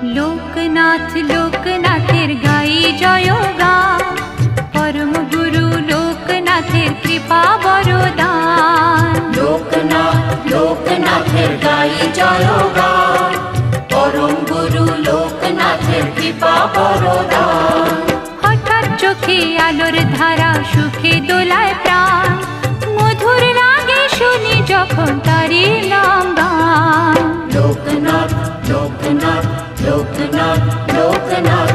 লোকনাথ লোকনাথের গাই জয়গান, পরম গুরু লোকনাথের কৃপা বরদান। লোকনাথ লোকনাথের গাই জয়গান, পরম গুরু লোকনাথের কৃপা বরদান। হঠাৎ চোখে আলোর ধারা, সুখে দোলায় প্রাণ, মধুর লাগে শুনি যখন তারি নাম গান। লোকনাথ লোকনাথ লোকনাথ লোকনাথ